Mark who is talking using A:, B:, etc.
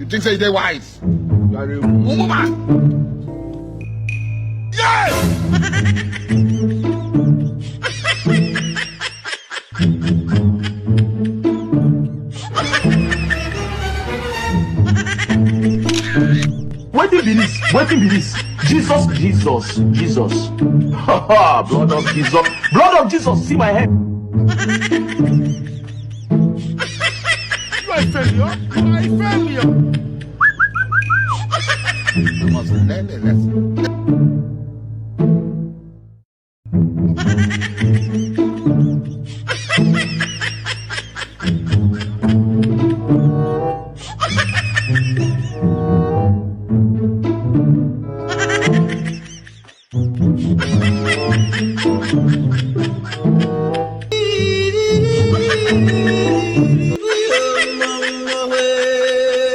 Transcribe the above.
A: You think say they wise? You are a mumu man.
B: Wetin be this? Jesus. Blood of Jesus, see my head.
A: You are a failure. You must learn a lesson.